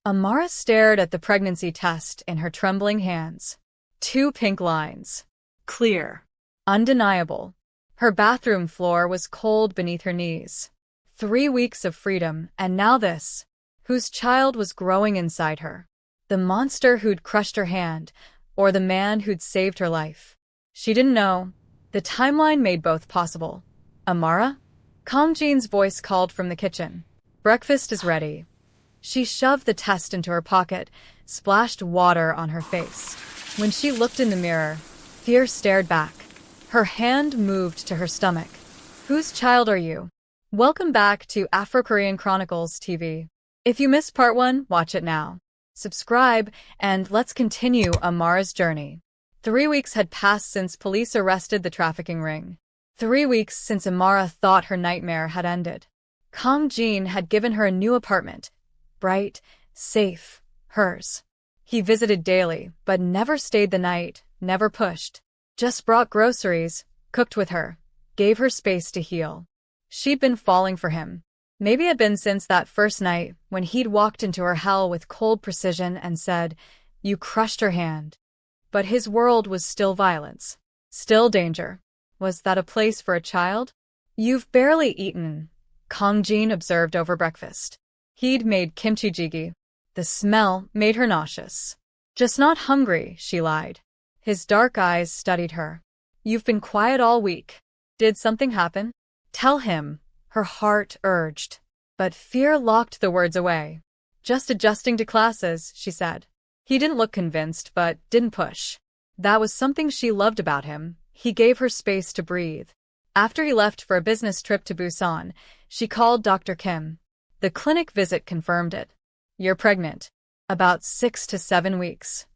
Amara stared at the pregnancy test in her trembling hands. 2 pink lines. Clear. Undeniable. Her bathroom floor was cold beneath her knees. 3 weeks of freedom, and now this. Whose child was growing inside her? The monster who'd crushed her hand, or the man who'd saved her life? She didn't know. The timeline made both possible. Amara? Kang Jin's voice called from the kitchen. Breakfast is ready. She shoved the test into her pocket, splashed water on her face. When she looked in the mirror, fear stared back. Her hand moved to her stomach. Whose child are you? Welcome back to Afro-Korean Chronicles TV. If you missed part 1, watch it now. Subscribe, and let's continue Amara's journey. 3 weeks had passed since police arrested the trafficking ring. 3 weeks since Amara thought her nightmare had ended. Kang Jin had given her a new apartment. Bright, safe, hers. He visited daily, but never stayed the night, never pushed. Just brought groceries, cooked with her, gave her space to heal. She'd been falling for him. Maybe it had been since that first night, when he'd walked into her hell with cold precision and said, "You crushed her hand." But his world was still violence. Still danger. Was that a place for a child? You've barely eaten, Kang Jin observed over breakfast. He'd made kimchi jjigae. The smell made her nauseous. Just not hungry, she lied. His dark eyes studied her. You've been quiet all week. Did something happen? Tell him, her heart urged. But fear locked the words away. Just adjusting to classes, she said. He didn't look convinced, but didn't push. That was something she loved about him. He gave her space to breathe. After he left for a business trip to Busan, she called Dr. Kim. The clinic visit confirmed it. You're pregnant. About 6 to 7 weeks.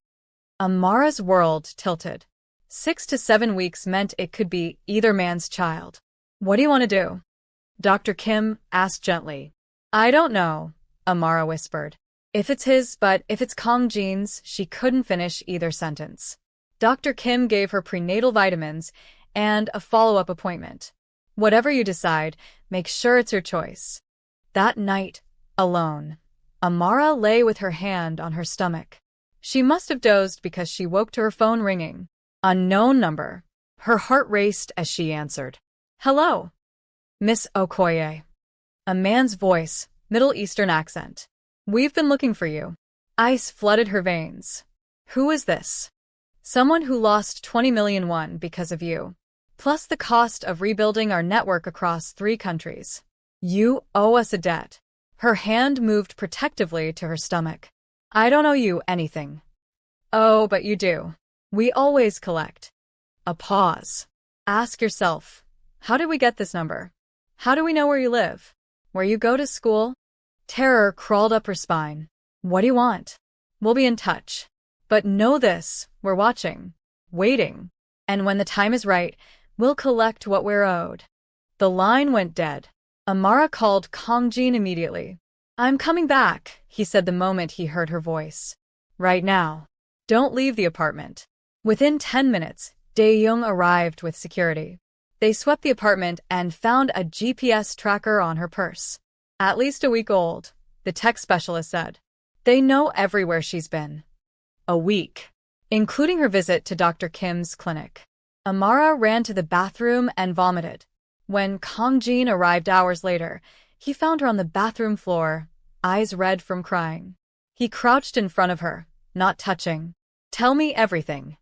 Amara's world tilted. 6 to 7 weeks meant it could be either man's child. What do you want to do? Dr. Kim asked gently. I don't know, Amara whispered. If it's his, but if it's Kang Jin's, she couldn't finish either sentence. Dr. Kim gave her prenatal vitamins and a follow-up appointment. Whatever you decide, make sure it's your choice. That night, alone, Amara lay with her hand on her stomach. She must have dozed because she woke to her phone ringing. Unknown number. Her heart raced as she answered. Hello. Miss Okoye. A man's voice, Middle Eastern accent. We've been looking for you. Ice flooded her veins. Who is this? Someone who lost 20 million won because of you. Plus the cost of rebuilding our network across 3 countries. You owe us a debt. Her hand moved protectively to her stomach. I don't owe you anything. Oh, but you do. We always collect. A pause. Ask yourself, how did we get this number? How do we know where you live? Where you go to school? Terror crawled up her spine. What do you want? We'll be in touch. But know this, we're watching, waiting. And when the time is right, we'll collect what we're owed. The line went dead. Amara called Kang Jin immediately. I'm coming back, he said the moment he heard her voice. Right now. Don't leave the apartment. Within 10 minutes, Dae-young arrived with security. They swept the apartment and found a GPS tracker on her purse. At least a week old, the tech specialist said. They know everywhere she's been. A week, including her visit to Dr. Kim's clinic. Amara ran to the bathroom and vomited. When Kang Jin arrived hours later, he found her on the bathroom floor, eyes red from crying. He crouched in front of her, not touching. Tell me everything.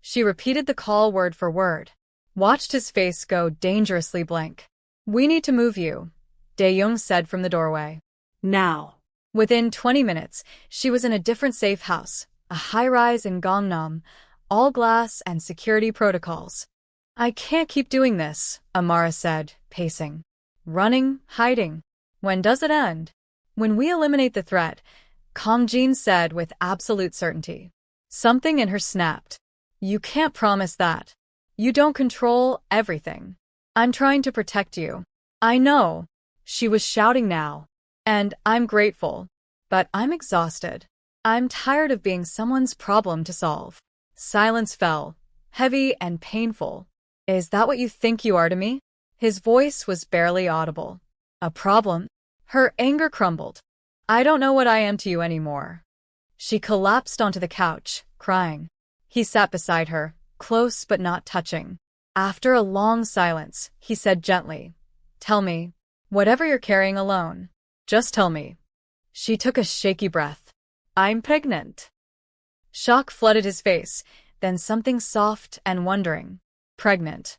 She repeated the call word for word. Watched his face go dangerously blank. We need to move you, Dae-young said from the doorway. Now. Within 20 minutes, she was in a different safe house, a high-rise in Gangnam, all glass and security protocols. I can't keep doing this, Amara said, pacing. Running, hiding. When does it end? When we eliminate the threat, Kang Jin said with absolute certainty. Something in her snapped. You can't promise that. You don't control everything. I'm trying to protect you. I know. She was shouting now. And I'm grateful. But I'm exhausted. I'm tired of being someone's problem to solve. Silence fell, heavy and painful. Is that what you think you are to me? His voice was barely audible. A problem? Her anger crumbled. I don't know what I am to you anymore. She collapsed onto the couch, crying. He sat beside her, close but not touching. After a long silence, he said gently, "Tell me, whatever you're carrying alone. Just tell me." She took a shaky breath. "I'm pregnant." Shock flooded his face, then something soft and wondering. "Pregnant.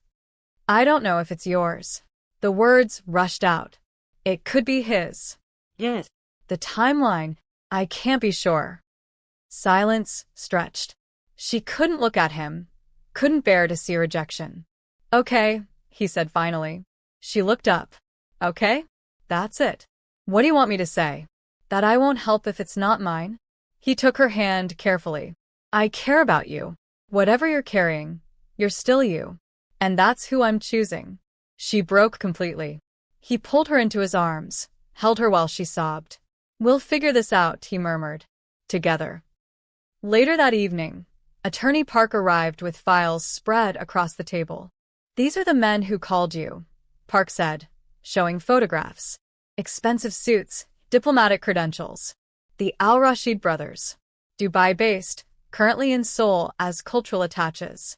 I don't know if it's yours." The words rushed out. It could be his. Yes. The timeline, I can't be sure. Silence stretched. She couldn't look at him, couldn't bear to see rejection. "Okay," he said finally. She looked up. "Okay? That's it. What do you want me to say? That I won't help if it's not mine?" He took her hand carefully. "I care about you. Whatever you're carrying, you're still you. And that's who I'm choosing." She broke completely. He pulled her into his arms, held her while she sobbed. "We'll figure this out," he murmured. "Together." Later that evening, Attorney Park arrived with files spread across the table. "These are the men who called you," Park said, showing photographs. Expensive suits, diplomatic credentials. The Al-Rashid brothers. Dubai-based, currently in Seoul as cultural attaches.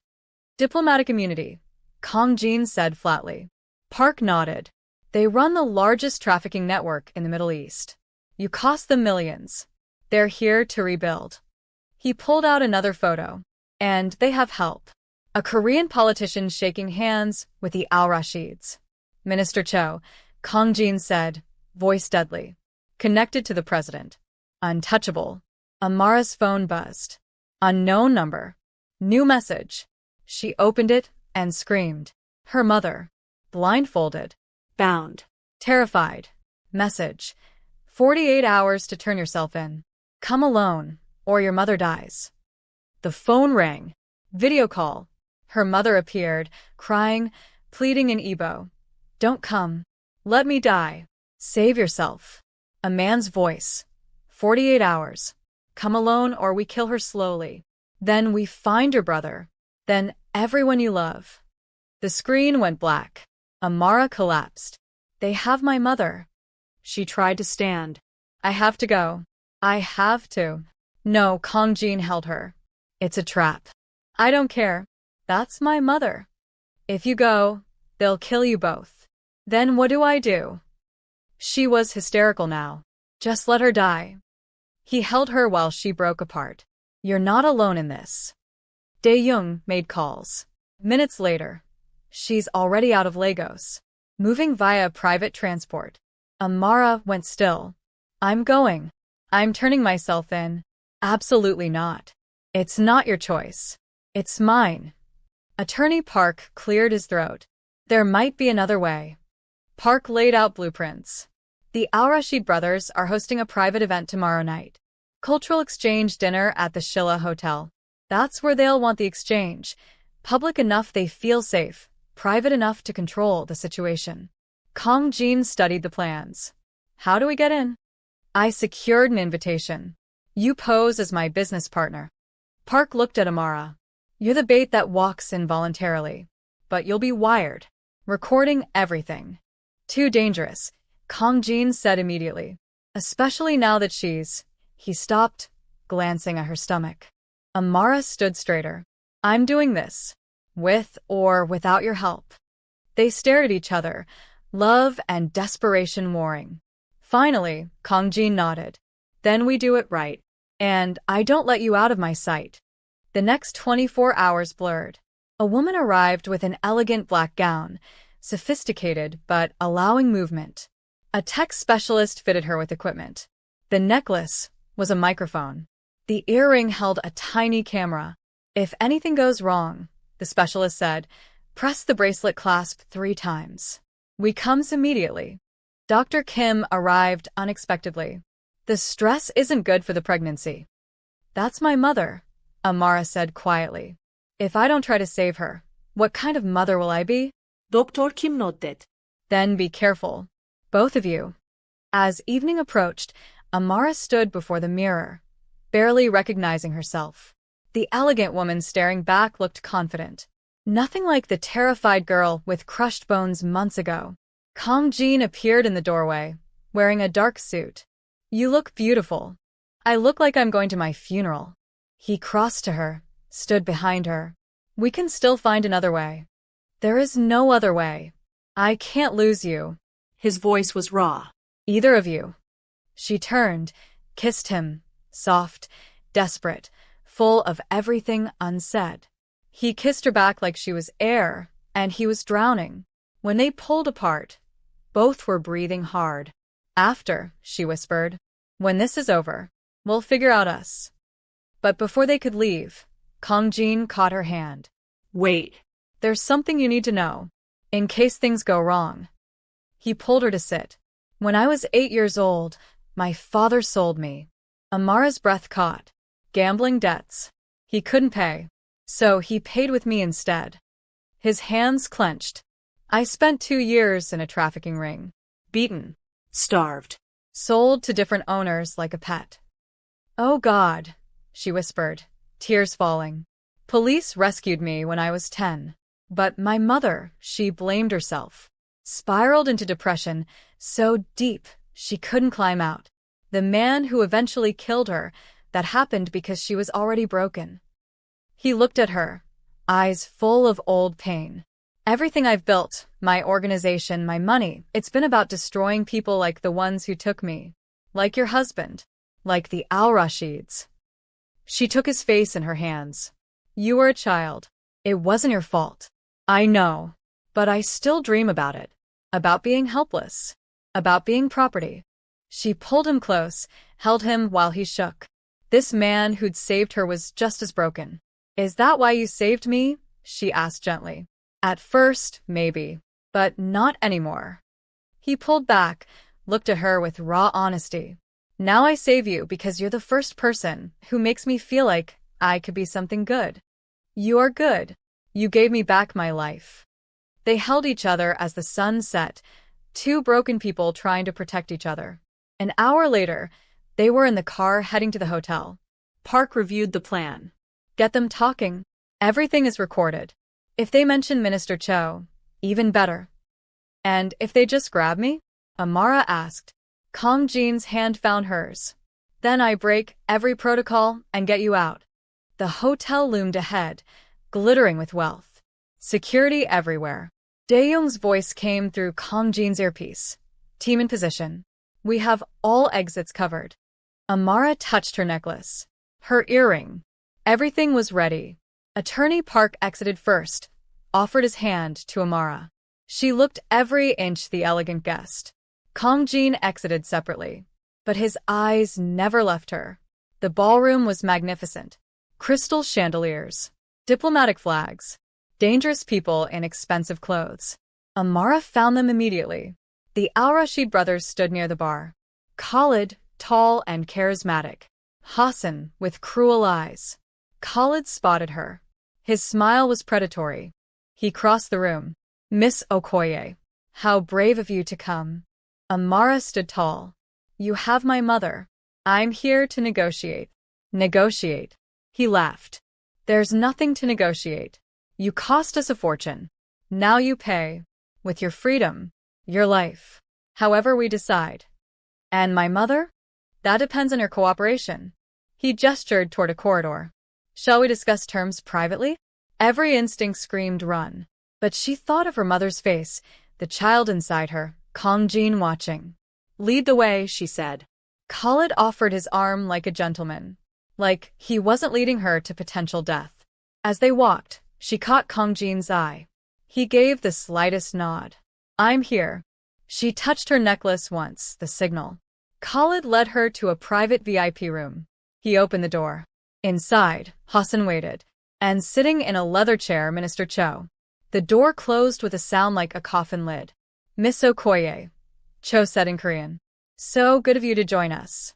"Diplomatic immunity," Kong Jin said flatly. Park nodded. "They run the largest trafficking network in the Middle East. You cost them millions. They're here to rebuild." He pulled out another photo. "And they have help." A Korean politician shaking hands with the Al-Rashids. "Minister Cho," Kong Jin said, voice deadly. "Connected to the president. Untouchable." Amara's phone buzzed. Unknown number. New message. She opened it and screamed. Her mother. Blindfolded. Bound. Terrified. Message. 48 hours to turn yourself in. Come alone, or your mother dies. The phone rang. Video call. Her mother appeared, crying, pleading in Igbo. "Don't come. Let me die. Save yourself." A man's voice. 48 hours. Come alone or we kill her slowly. Then we find your brother. Then everyone you love. The screen went black. Amara collapsed. "They have my mother." She tried to stand. "I have to go. I have to." "No," Kong Jin held her. "It's a trap." "I don't care. That's my mother. If you go, they'll kill you both. Then what do I do?" She was hysterical now. "Just let her die." He held her while she broke apart. "You're not alone in this." Dae-young made calls. Minutes later, she's already out of Lagos, moving via private transport. Amara went still. "I'm going. I'm turning myself in." "Absolutely not. It's not your choice. It's mine." Attorney Park cleared his throat. "There might be another way." Park laid out blueprints. The Al-Rashid brothers are hosting a private event tomorrow night. Cultural exchange dinner at the Shilla Hotel. That's where they'll want the exchange. Public enough they feel safe, private enough to control the situation. Kong Jin studied the plans. "How do we get in?" "I secured an invitation. You pose as my business partner." Park looked at Amara. "You're the bait that walks in voluntarily. But you'll be wired. Recording everything." "Too dangerous," Kong Jin said immediately. "Especially now that she's..." He stopped, glancing at her stomach. Amara stood straighter. "I'm doing this. With or without your help." They stared at each other, love and desperation warring. Finally, Kong Jin nodded. "Then we do it right. And I don't let you out of my sight." The next 24 hours blurred. A woman arrived with an elegant black gown, sophisticated but allowing movement. A tech specialist fitted her with equipment. The necklace was a microphone. The earring held a tiny camera. "If anything goes wrong," the specialist said, "press the bracelet clasp 3 times. We comes immediately." Dr. Kim arrived unexpectedly. "The stress isn't good for the pregnancy." "That's my mother," Amara said quietly. "If I don't try to save her, what kind of mother will I be?" Dr. Kim nodded. "Then be careful. Both of you." As evening approached, Amara stood before the mirror, barely recognizing herself. The elegant woman staring back looked confident. Nothing like the terrified girl with crushed bones months ago. Kong Jin appeared in the doorway, wearing a dark suit. You look beautiful. I look like I'm going to my funeral. He crossed to her, stood behind her. We can still find another way. There is no other way. I can't lose you. His voice was raw. Either of you. She turned, kissed him, soft, desperate, full of everything unsaid. He kissed her back like she was air, and he was drowning. When they pulled apart, both were breathing hard. After, she whispered, when this is over, we'll figure out us. But before they could leave, Kong Jin caught her hand. Wait. There's something you need to know, in case things go wrong. He pulled her to sit. When I was 8 years old, my father sold me. Amara's breath caught. Gambling debts. He couldn't pay. So he paid with me instead. His hands clenched. I spent 2 years in a trafficking ring. Beaten. Starved. Sold to different owners like a pet. Oh God, she whispered, tears falling. Police rescued me when I was 10. But my mother, she blamed herself. Spiraled into depression so deep she couldn't climb out. The man who eventually killed her, that happened because she was already broken. He looked at her, eyes full of old pain. Everything I've built, my organization, my money, it's been about destroying people like the ones who took me. Like your husband. Like the Al-Rashids. She took his face in her hands. You were a child. It wasn't your fault. I know. But I still dream about it. About being helpless. About being property. She pulled him close, held him while he shook. This man who'd saved her was just as broken. Is that why you saved me? She asked gently. At first, maybe. But not anymore. He pulled back, looked at her with raw honesty. Now I save you because you're the first person who makes me feel like I could be something good. You're good. You gave me back my life. They held each other as the sun set, two broken people trying to protect each other. An hour later, they were in the car heading to the hotel. Park reviewed the plan. Get them talking. Everything is recorded. If they mention Minister Cho, even better. And if they just grab me? Amara asked. Kong Jin's hand found hers. Then I break every protocol and get you out. The hotel loomed ahead, glittering with wealth. Security everywhere. Dae-young's voice came through Kong Jin's earpiece. Team in position. We have all exits covered. Amara touched her necklace. Her earring. Everything was ready. Attorney Park exited first, offered his hand to Amara. She looked every inch the elegant guest. Kong Jin exited separately, but his eyes never left her. The ballroom was magnificent. Crystal chandeliers, diplomatic flags, dangerous people in expensive clothes. Amara found them immediately. The Al-Rashid brothers stood near the bar. Khalid, tall and charismatic. Hassan, with cruel eyes. Khalid spotted her. His smile was predatory. He crossed the room. Miss Okoye, how brave of you to come. Amara stood tall. You have my mother. I'm here to negotiate. Negotiate. He laughed. There's nothing to negotiate. You cost us a fortune. Now you pay. With your freedom. Your life. However we decide. And my mother? That depends on your cooperation. He gestured toward a corridor. Shall we discuss terms privately? Every instinct screamed run. But she thought of her mother's face, the child inside her, Kong Jin watching. Lead the way, she said. Khalid offered his arm like a gentleman. Like he wasn't leading her to potential death. As they walked, she caught Kong Jin's eye. He gave the slightest nod. I'm here. She touched her necklace once, the signal. Khalid led her to a private VIP room. He opened the door. Inside, Hassan waited, and sitting in a leather chair, Minister Cho. The door closed with a sound like a coffin lid. Miss Okoye, Cho said in Korean. So good of you to join us.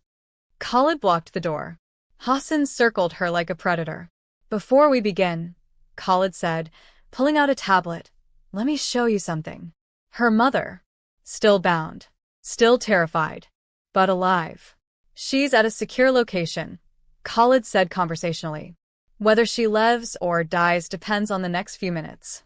Khalid blocked the door. Hassan circled her like a predator. Before we begin, Khalid said, pulling out a tablet, let me show you something. Her mother. Still bound. Still terrified. But alive. She's at a secure location, Khalid said conversationally. Whether she lives or dies depends on the next few minutes.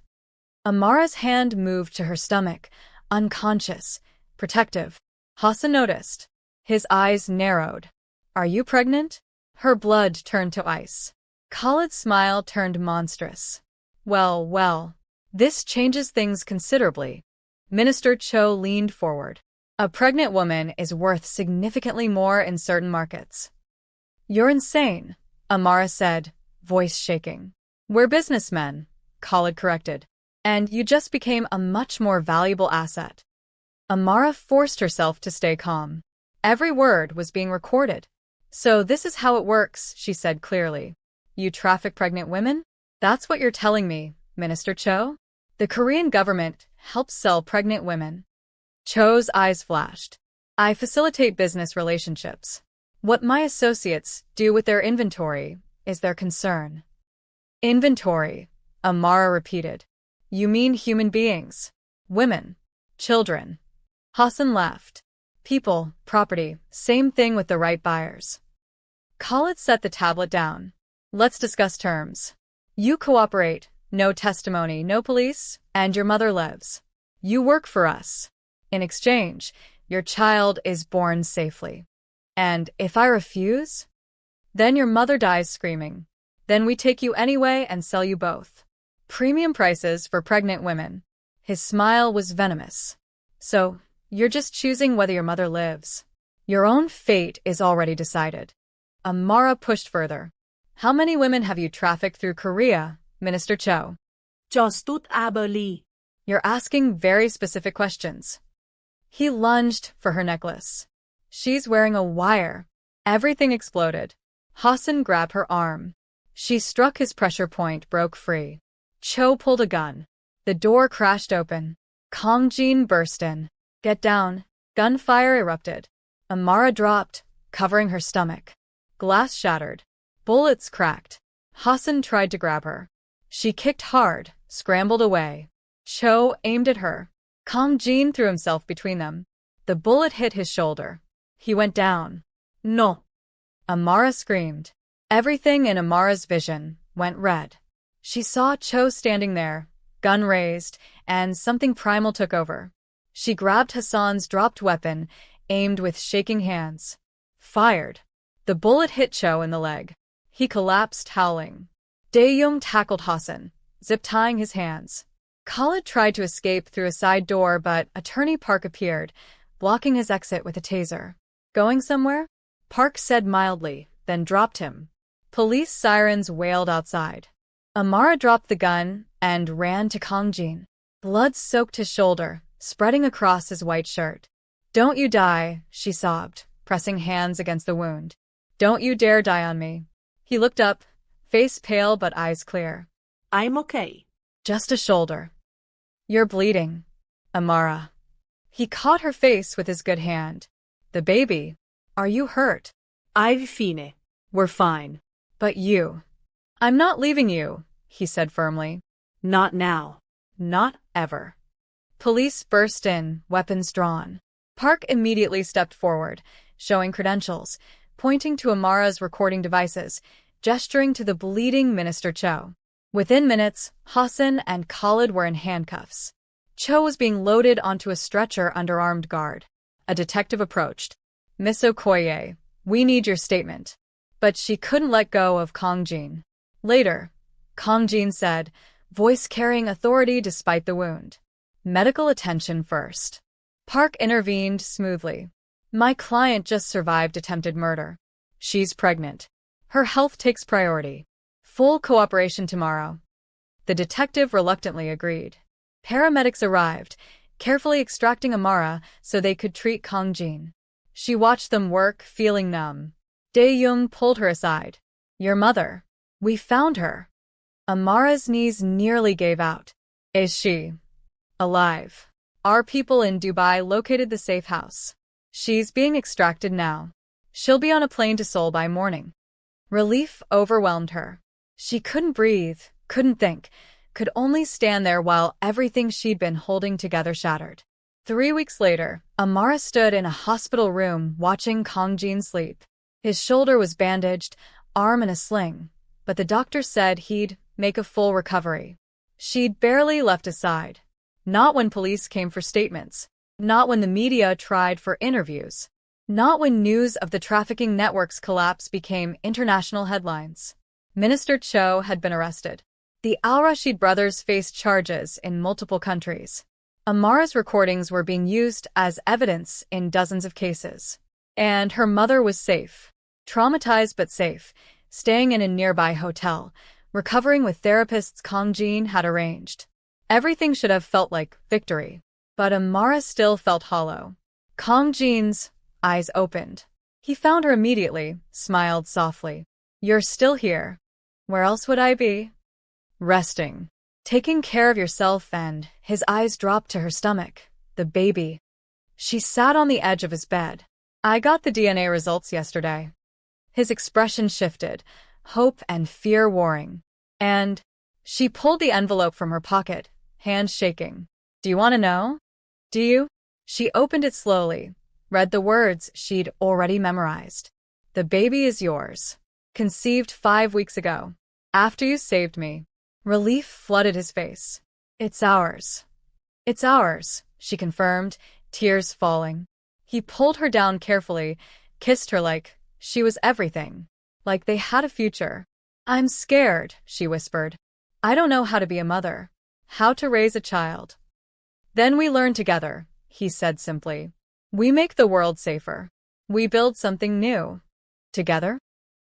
Amara's hand moved to her stomach, unconscious, protective. Hassan noticed. His eyes narrowed. Are you pregnant? Her blood turned to ice. Khalid's smile turned monstrous. Well, well. This changes things considerably. Minister Cho leaned forward. A pregnant woman is worth significantly more in certain markets. You're insane, Amara said, voice shaking. We're businessmen, Khalid corrected. And you just became a much more valuable asset. Amara forced herself to stay calm. Every word was being recorded. So this is how it works, she said clearly. You traffic pregnant women? That's what you're telling me, Minister Cho? The Korean government helps sell pregnant women. Cho's eyes flashed. I facilitate business relationships. What my associates do with their inventory is their concern. Inventory, Amara repeated. You mean human beings? Women? Children? Hassan laughed. People, property, same thing with the right buyers. Khalid set the tablet down. Let's discuss terms. You cooperate, no testimony, no police, and your mother lives. You work for us. In exchange, your child is born safely. And if I refuse? Then your mother dies screaming. Then we take you anyway and sell you both. Premium prices for pregnant women. His smile was venomous. So, you're just choosing whether your mother lives. Your own fate is already decided. Amara pushed further. How many women have you trafficked through Korea, Minister Cho? Just tut aberly. You're asking very specific questions. He lunged for her necklace. She's wearing a wire. Everything exploded. Hassan grabbed her arm. She struck his pressure point, broke free. Cho pulled a gun. The door crashed open. Kongjin burst in. Get down. Gunfire erupted. Amara dropped, covering her stomach. Glass shattered. Bullets cracked. Hassan tried to grab her. She kicked hard, scrambled away. Cho aimed at her. Kongjin threw himself between them. The bullet hit his shoulder. He went down. No. Amara screamed. Everything in Amara's vision went red. She saw Cho standing there, gun raised, and something primal took over. She grabbed Hassan's dropped weapon, aimed with shaking hands. Fired. The bullet hit Cho in the leg. He collapsed, howling. Dae-young tackled Hassan, zip-tying his hands. Khalid tried to escape through a side door, but Attorney Park appeared, blocking his exit with a taser. Going somewhere? Park said mildly, then dropped him. Police sirens wailed outside. Amara dropped the gun and ran to Kongjin. Blood soaked his shoulder, spreading across his white shirt. Don't you die, she sobbed, pressing hands against the wound. Don't you dare die on me. He looked up, face pale but eyes clear. I'm okay. Just a shoulder. You're bleeding, Amara. He caught her face with his good hand. The baby. Are you hurt? I've fine. We're fine. But you. I'm not leaving you, he said firmly. Not now. Not ever. Police burst in, weapons drawn. Park immediately stepped forward, showing credentials, pointing to Amara's recording devices, gesturing to the bleeding Minister Cho. Within minutes, Hassan and Khalid were in handcuffs. Cho was being loaded onto a stretcher under armed guard. A detective approached. Miss Okoye, we need your statement. But she couldn't let go of Kongjin. Later, Kongjin said, voice carrying authority despite the wound. Medical attention first. Park intervened smoothly. My client just survived attempted murder. She's pregnant. Her health takes priority. Full cooperation tomorrow. The detective reluctantly agreed. Paramedics arrived, carefully extracting Amara so they could treat Kongjin. She watched them work, feeling numb. Dae-young pulled her aside. Your mother. We found her. Amara's knees nearly gave out. Is she alive? Our people in Dubai located the safe house. She's being extracted now. She'll be on a plane to Seoul by morning. Relief overwhelmed her. She couldn't breathe, couldn't think, could only stand there while everything she'd been holding together shattered. 3 weeks later, Amara stood in a hospital room watching Kongjin sleep. His shoulder was bandaged, arm in a sling, but the doctor said he'd make a full recovery. She'd barely left his side. Not when police came for statements. Not when the media tried for interviews. Not when news of the trafficking network's collapse became international headlines. Minister Cho had been arrested. The Al-Rashid brothers faced charges in multiple countries. Amara's recordings were being used as evidence in dozens of cases. And her mother was safe. Traumatized but safe, staying in a nearby hotel, recovering with therapists Kang Jin had arranged. Everything should have felt like victory. But Amara still felt hollow. Kang Jin's eyes opened. He found her immediately, smiled softly. You're still here. Where else would I be? Resting. Taking care of yourself, and his eyes dropped to her stomach. The baby. She sat on the edge of his bed. I got the DNA results yesterday. His expression shifted, hope and fear warring. And she pulled the envelope from her pocket, hands shaking. Do you want to know? Do you? She opened it slowly, read the words she'd already memorized. The baby is yours. Conceived 5 weeks ago. After you saved me. Relief flooded his face. It's ours. It's ours, she confirmed, tears falling. He pulled her down carefully, kissed her like she was everything. Like they had a future. I'm scared, she whispered. I don't know how to be a mother. How to raise a child. Then we learn together, he said simply. We make the world safer. We build something new. Together?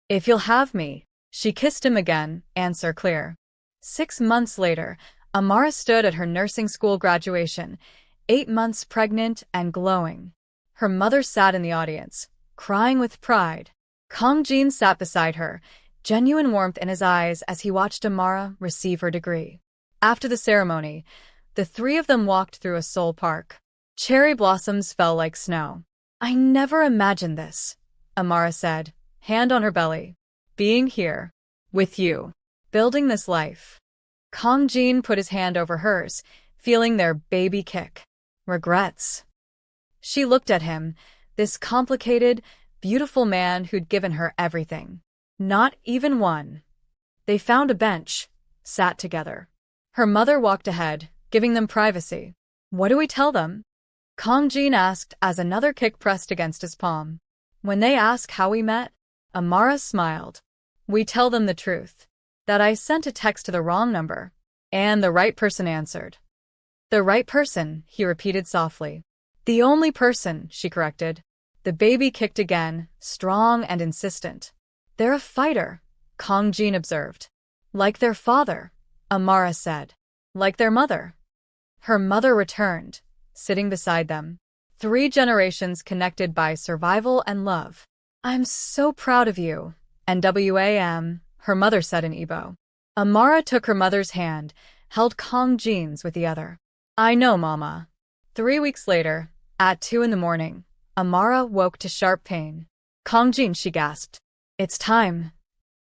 If you'll have me. She kissed him again, answer clear. 6 months later, Amara stood at her nursing school graduation, 8 months pregnant and glowing. Her mother sat in the audience, crying with pride. Kang Jin sat beside her, genuine warmth in his eyes as he watched Amara receive her degree. After the ceremony, the three of them walked through a Seoul park. Cherry blossoms fell like snow. I never imagined this, Amara said, hand on her belly. Being here. With you. Building this life. Kang Jin put his hand over hers, feeling their baby kick. Regrets. She looked at him, this complicated, beautiful man who'd given her everything. Not even one. They found a bench, sat together. Her mother walked ahead, giving them privacy. What do we tell them? Kang Jin asked as another kick pressed against his palm. When they ask how we met, Amara smiled. We tell them the truth. That I sent a text to the wrong number. And the right person answered. The right person, he repeated softly. The only person, she corrected. The baby kicked again, strong and insistent. They're a fighter, Kang Jin observed. Like their father, Amara said. Like their mother. Her mother returned, sitting beside them. 3 generations connected by survival and love. I'm so proud of you. NWAM, her mother said in Igbo. Amara took her mother's hand, held Kang Jin's with the other. I know, Mama. 3 weeks later, at 2 in the morning, Amara woke to sharp pain. Kang Jin, she gasped. It's time.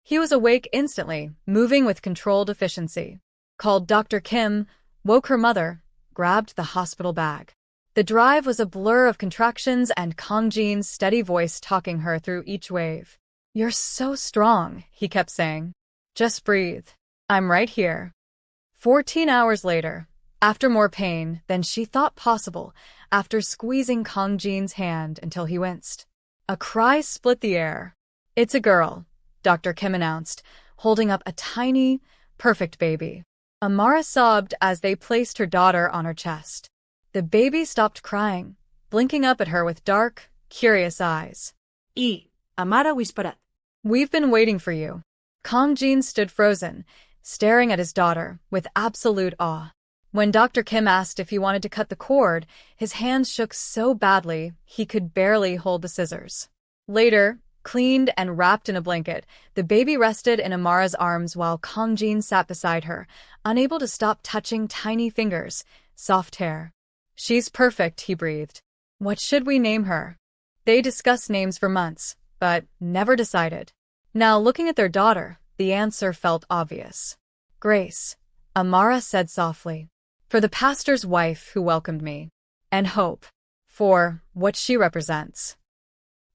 He was awake instantly, moving with controlled efficiency. Called Dr. Kim, woke her mother, grabbed the hospital bag. The drive was a blur of contractions and Kang Jin's steady voice talking her through each wave. You're so strong, he kept saying. Just breathe. I'm right here. 14 hours later, after more pain than she thought possible, after squeezing Kang Jin's hand until he winced. A cry split the air. It's a girl, Dr. Kim announced, holding up a tiny, perfect baby. Amara sobbed as they placed her daughter on her chest. The baby stopped crying, blinking up at her with dark, curious eyes. Amara whispered. We've been waiting for you. Kang Jin stood frozen, staring at his daughter with absolute awe. When Dr. Kim asked if he wanted to cut the cord, his hands shook so badly he could barely hold the scissors. Later, cleaned and wrapped in a blanket, the baby rested in Amara's arms while Kang Jin sat beside her, unable to stop touching tiny fingers, soft hair. She's perfect, he breathed. What should we name her? They discussed names for months, but never decided. Now, looking at their daughter, the answer felt obvious. Grace, Amara said softly. For the pastor's wife who welcomed me. And Hope. For what she represents.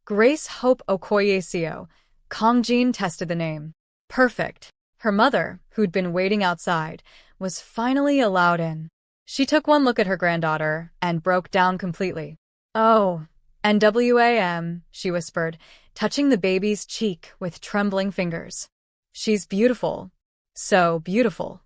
Grace Hope Okoye-seo. Kang Jin tested the name. Perfect. Her mother, who'd been waiting outside, was finally allowed in. She took one look at her granddaughter and broke down completely. Oh, NWAM, she whispered, touching the baby's cheek with trembling fingers. She's beautiful. So beautiful.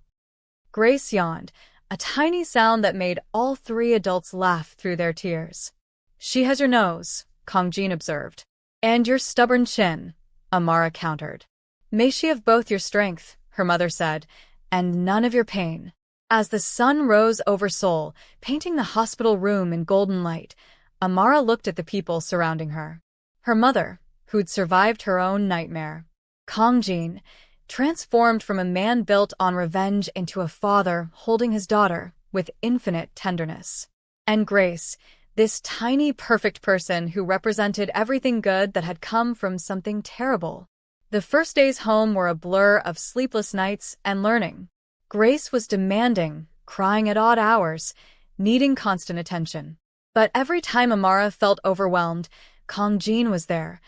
Grace yawned, a tiny sound that made all three adults laugh through their tears. She has your nose, Kong Jin observed. And your stubborn chin, Amara countered. May she have both your strength, her mother said, and none of your pain. As the sun rose over Seoul, painting the hospital room in golden light, Amara looked at the people surrounding her. Her mother, who'd survived her own nightmare. Kong Jin, transformed from a man built on revenge into a father holding his daughter with infinite tenderness. And Grace, this tiny, perfect person who represented everything good that had come from something terrible. The first days home were a blur of sleepless nights and learning. Grace was demanding, crying at odd hours, needing constant attention. But every time Amara felt overwhelmed, Kong Jin was there,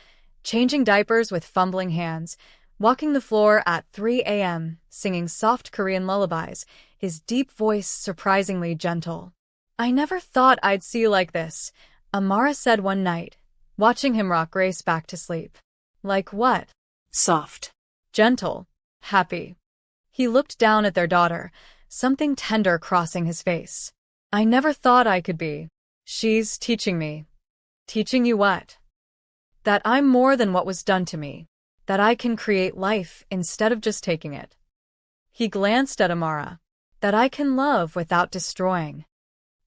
changing diapers with fumbling hands, walking the floor at 3 a.m., singing soft Korean lullabies, his deep voice surprisingly gentle. I never thought I'd see you like this, Amara said one night, watching him rock Grace back to sleep. Like what? Soft. Gentle. Happy. He looked down at their daughter, something tender crossing his face. I never thought I could be. She's teaching me. Teaching you what? That I'm more than what was done to me. That I can create life instead of just taking it. He glanced at Amara. That I can love without destroying.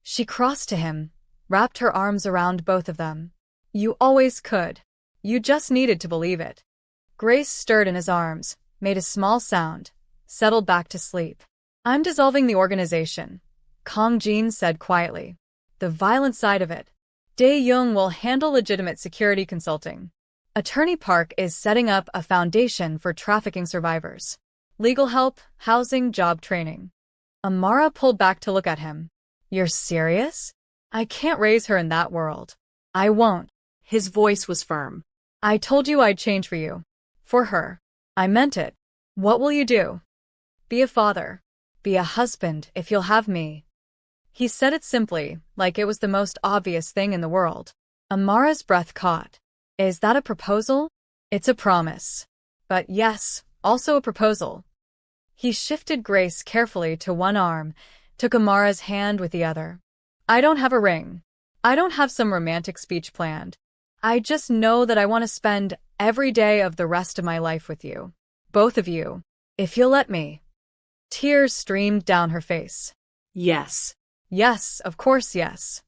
She crossed to him, wrapped her arms around both of them. You always could. You just needed to believe it. Grace stirred in his arms, made a small sound, settled back to sleep. I'm dissolving the organization, Kong Jin said quietly. The violent side of it. Dae-young will handle legitimate security consulting. Attorney Park is setting up a foundation for trafficking survivors. Legal help, housing, job training. Amara pulled back to look at him. You're serious? I can't raise her in that world. I won't. His voice was firm. I told you I'd change for you. For her. I meant it. What will you do? Be a father. Be a husband if you'll have me. He said it simply, like it was the most obvious thing in the world. Amara's breath caught. Is that a proposal? It's a promise. But yes, also a proposal. He shifted Grace carefully to one arm, took Amara's hand with the other. I don't have a ring. I don't have some romantic speech planned. I just know that I want to spend every day of the rest of my life with you. Both of you. If you'll let me. Tears streamed down her face. Yes. Yes, of course yes.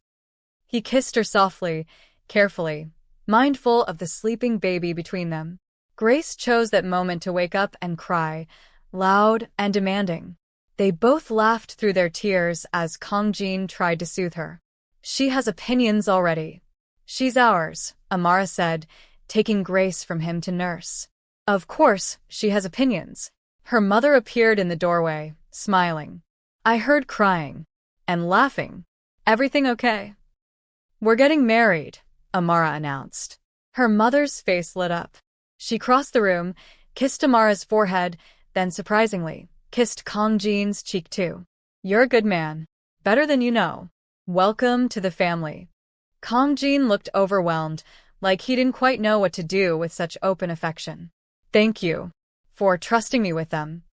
He kissed her softly, carefully, mindful of the sleeping baby between them. Grace chose that moment to wake up and cry, loud and demanding. They both laughed through their tears as Kong Jin tried to soothe her. She has opinions already. She's ours, Amara said, taking Grace from him to nurse. Of course, she has opinions. Her mother appeared in the doorway, smiling. I heard crying. And laughing. Everything okay? We're getting married, Amara announced. Her mother's face lit up. She crossed the room, kissed Amara's forehead, then surprisingly, kissed Kong Jin's cheek too. You're a good man. Better than you know. Welcome to the family. Kong Jin looked overwhelmed, like he didn't quite know what to do with such open affection. Thank you. For trusting me with them.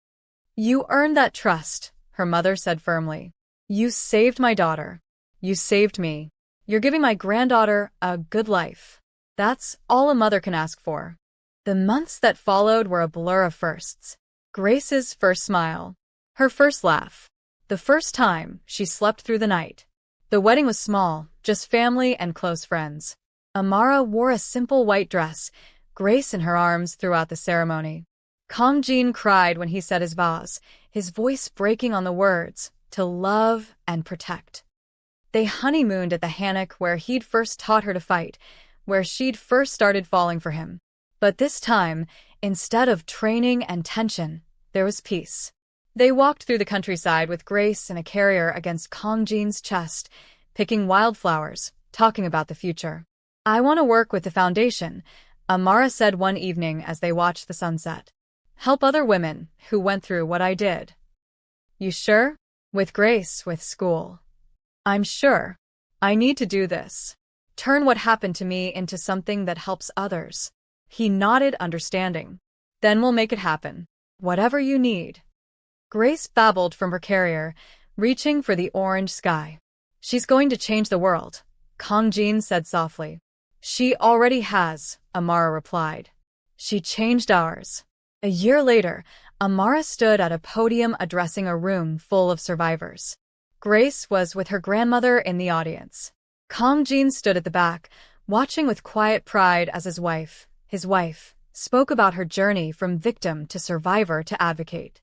You earned that trust, her mother said firmly. You saved my daughter. You saved me. You're giving my granddaughter a good life. That's all a mother can ask for. The months that followed were a blur of firsts. Grace's first smile. Her first laugh. The first time she slept through the night. The wedding was small, just family and close friends. Amara wore a simple white dress, Grace in her arms throughout the ceremony. Kong Jin cried when he said his vows, his voice breaking on the words, to love and protect. They honeymooned at the hammock where he'd first taught her to fight, where she'd first started falling for him. But this time, instead of training and tension, there was peace. They walked through the countryside with Grace in a carrier against Kong Jin's chest, picking wildflowers, talking about the future. I want to work with the foundation, Amara said one evening as they watched the sunset. Help other women who went through what I did. You sure? With Grace, with school. I'm sure. I need to do this. Turn what happened to me into something that helps others. He nodded, understanding. Then we'll make it happen. Whatever you need. Grace babbled from her carrier, reaching for the orange sky. She's going to change the world, Kang Jin said softly. She already has, Amara replied. She changed ours. A year later, Amara stood at a podium addressing a room full of survivors. Grace was with her grandmother in the audience. Kang Jin stood at the back, watching with quiet pride as his wife, spoke about her journey from victim to survivor to advocate.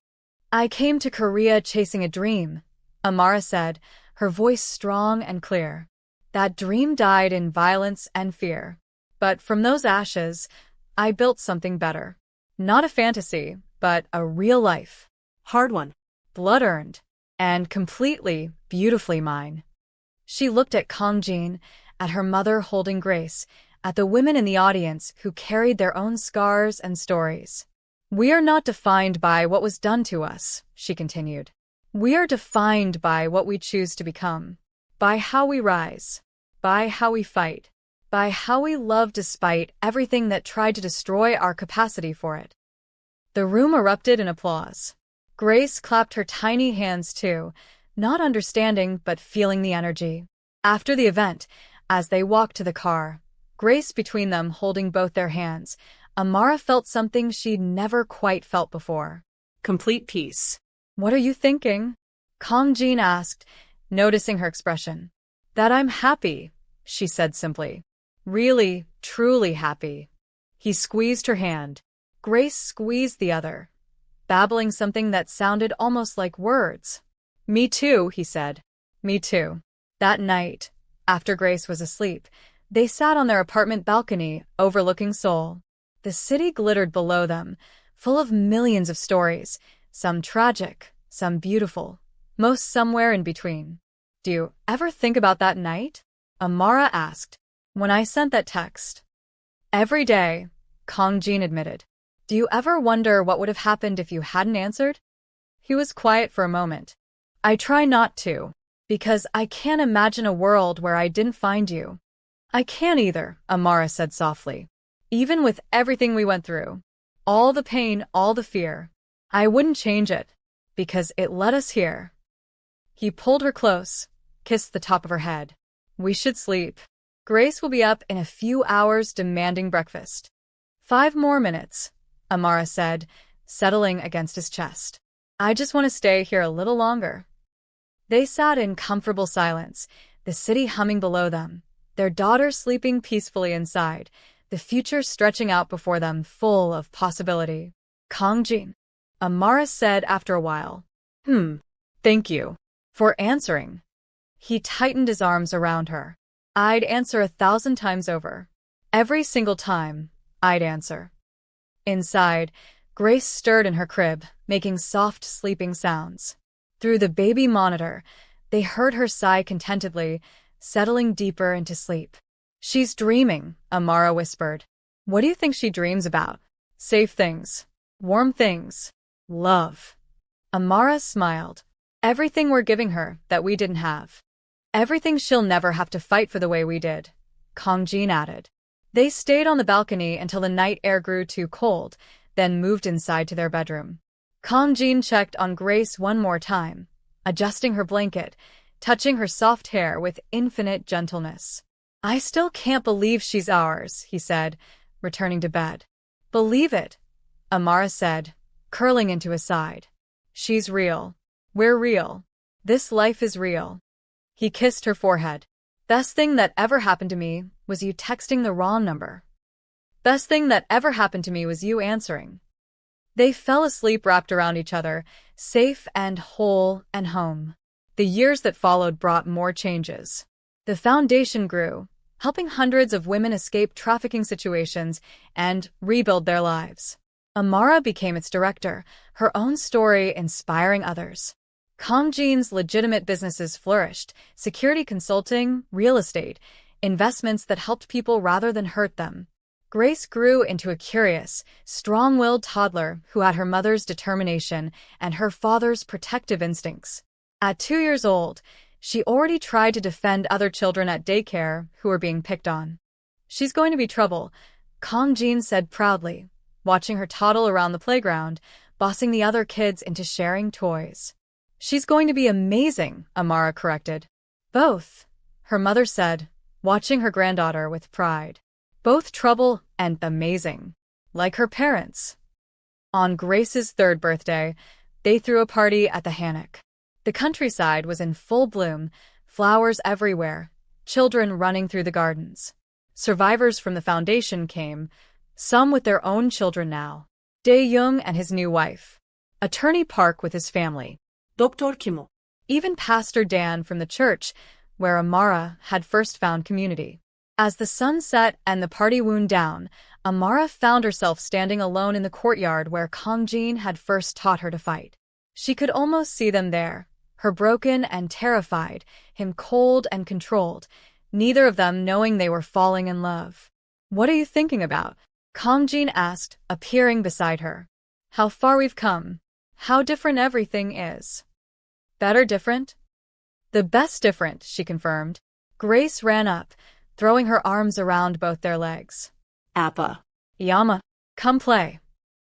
I came to Korea chasing a dream, Amara said, her voice strong and clear. That dream died in violence and fear. But from those ashes, I built something better. Not a fantasy, but a real life. Hard one. Blood-earned. And completely, beautifully mine. She looked at Kang Jin, at her mother holding Grace, at the women in the audience who carried their own scars and stories. We are not defined by what was done to us, she continued. We are defined by what we choose to become, by how we rise, by how we fight, by how we love despite everything that tried to destroy our capacity for it. The room erupted in applause. Grace clapped her tiny hands too, not understanding but feeling the energy. After the event, as they walked to the car, Grace between them holding both their hands, Amara felt something she'd never quite felt before. Complete peace. What are you thinking? Kang Jin asked, noticing her expression. That I'm happy, she said simply. Really, truly happy. He squeezed her hand. Grace squeezed the other, babbling something that sounded almost like words. Me too, he said. Me too. That night, after Grace was asleep, they sat on their apartment balcony overlooking Seoul. The city glittered below them, full of millions of stories, some tragic, some beautiful, most somewhere in between. Do you ever think about that night? Amara asked. When I sent that text. Every day, Kang Jin admitted. Do you ever wonder what would have happened if you hadn't answered? He was quiet for a moment. I try not to, because I can't imagine a world where I didn't find you. I can't either, Amara said softly. Even with everything we went through, all the pain, all the fear, I wouldn't change it, because it led us here. He pulled her close, kissed the top of her head. We should sleep. Grace will be up in a few hours demanding breakfast. 5 more minutes, Amara said, settling against his chest. I just want to stay here a little longer. They sat in comfortable silence, the city humming below them, their daughter sleeping peacefully inside, the future stretching out before them full of possibility. Kang Jin, Amara said after a while. Thank you for answering. He tightened his arms around her. I'd answer 1,000 times over. Every single time, I'd answer. Inside, Grace stirred in her crib, making soft sleeping sounds. Through the baby monitor, they heard her sigh contentedly, settling deeper into sleep. She's dreaming, Amara whispered. What do you think she dreams about? Safe things. Warm things. Love. Amara smiled. Everything we're giving her that we didn't have. Everything she'll never have to fight for the way we did, Kang Jin added. They stayed on the balcony until the night air grew too cold, then moved inside to their bedroom. Kang Jin checked on Grace one more time, adjusting her blanket, touching her soft hair with infinite gentleness. I still can't believe she's ours, he said, returning to bed. Believe it, Amara said, curling into his side. She's real. We're real. This life is real. He kissed her forehead. Best thing that ever happened to me was you texting the wrong number. Best thing that ever happened to me was you answering. They fell asleep wrapped around each other, safe and whole and home. The years that followed brought more changes. The foundation grew, helping hundreds of women escape trafficking situations and rebuild their lives. Amara became its director, her own story inspiring others. Kang Jin's legitimate businesses flourished, security consulting, real estate, investments that helped people rather than hurt them. Grace grew into a curious, strong-willed toddler who had her mother's determination and her father's protective instincts. At 2 years old, She already tried to defend other children at daycare who were being picked on. She's going to be trouble, Kang Jin said proudly, watching her toddle around the playground, bossing the other kids into sharing toys. She's going to be amazing, Amara corrected. Both, her mother said, watching her granddaughter with pride. Both trouble and amazing, like her parents. On Grace's third birthday, they threw a party at the Hannock. The countryside was in full bloom, flowers everywhere, children running through the gardens. Survivors from the foundation came, some with their own children now. Dae-young and his new wife. Attorney Park with his family. Dr. Kimo. Even Pastor Dan from the church, where Amara had first found community. As the sun set and the party wound down, Amara found herself standing alone in the courtyard where Kang Jin had first taught her to fight. She could almost see them there, her broken and terrified, him cold and controlled, neither of them knowing they were falling in love. "What are you thinking about?" Kang Jin asked, appearing beside her. "How far we've come. How different everything is." "Better different?" "The best different," she confirmed. Grace ran up, throwing her arms around both their legs. Appa. "Yama, come play."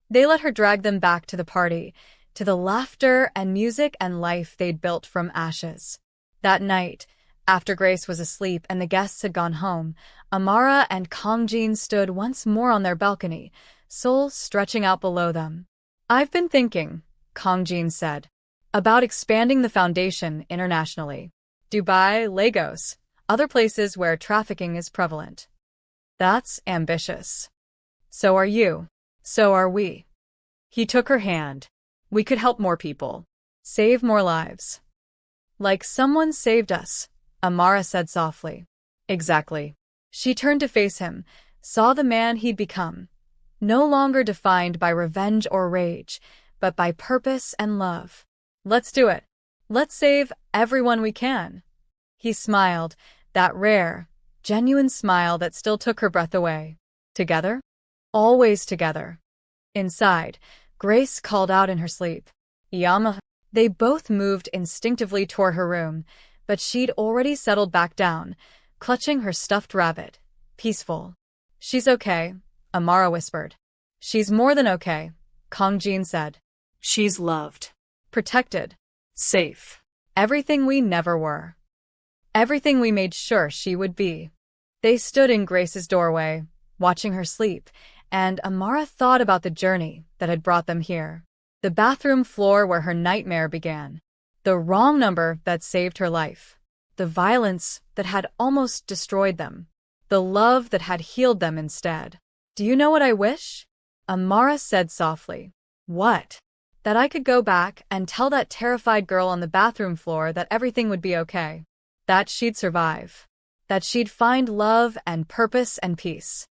They let her drag them back to the party, to the laughter and music and life they'd built from ashes. That night, after Grace was asleep and the guests had gone home, Amara and Kang Jin stood once more on their balcony, Seoul stretching out below them. "I've been thinking," Kang Jin said, "about expanding the foundation internationally. Dubai, Lagos, other places where trafficking is prevalent." "That's ambitious." "So are you. So are we." He took her hand. "We could help more people. Save more lives." "Like someone saved us," Amara said softly. "Exactly." She turned to face him, saw the man he'd become, no longer defined by revenge or rage, but by purpose and love. "Let's do it. Let's save everyone we can." He smiled, that rare, genuine smile that still took her breath away. "Together? Always together." Inside, Grace called out in her sleep. "Yama." They both moved instinctively toward her room, but she'd already settled back down, clutching her stuffed rabbit, peaceful. "She's okay," Amara whispered. "She's more than okay," Kang Jin said. "She's loved. Protected. Safe. Everything we never were. Everything we made sure she would be." They stood in Grace's doorway, watching her sleep, and Amara thought about the journey that had brought them here. The bathroom floor where her nightmare began. The wrong number that saved her life. The violence that had almost destroyed them. The love that had healed them instead. "Do you know what I wish?" Amara said softly. "What?" "That I could go back and tell that terrified girl on the bathroom floor that everything would be okay. That she'd survive. That she'd find love and purpose and peace."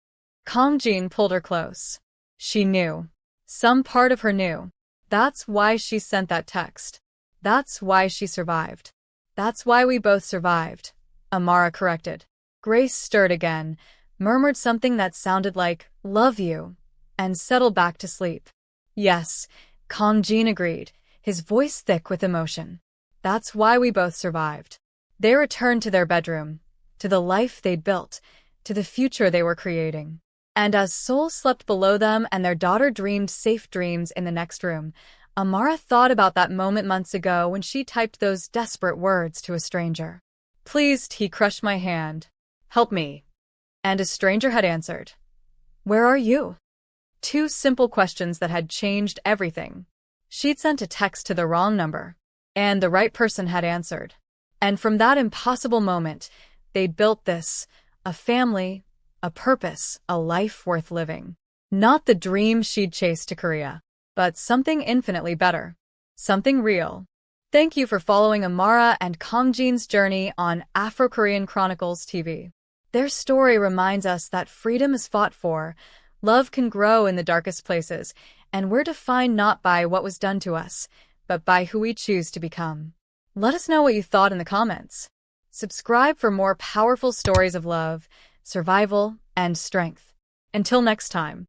Kang Jin pulled her close. She knew. Some part of her knew. That's why she sent that text. That's why she survived. "That's why we both survived," Amara corrected. Grace stirred again, murmured something that sounded like, "Love you," and settled back to sleep. "Yes," Kang Jin agreed, his voice thick with emotion. "That's why we both survived." They returned to their bedroom, to the life they'd built, to the future they were creating. And as Seoul slept below them and their daughter dreamed safe dreams in the next room, Amara thought about that moment months ago when she typed those desperate words to a stranger. "Please," he crushed my hand. "Help me." And a stranger had answered. "Where are you?" Two simple questions that had changed everything. She'd sent a text to the wrong number, and the right person had answered. And from that impossible moment, they'd built this, a family, a purpose, a life worth living. Not the dream she'd chased to Korea, but something infinitely better. Something real. Thank you for following Amara and Kang Jin's journey on Afro-Korean Chronicles TV. Their story reminds us that freedom is fought for, love can grow in the darkest places, and we're defined not by what was done to us, but by who we choose to become. Let us know what you thought in the comments. Subscribe for more powerful stories of love, survival, and strength. Until next time.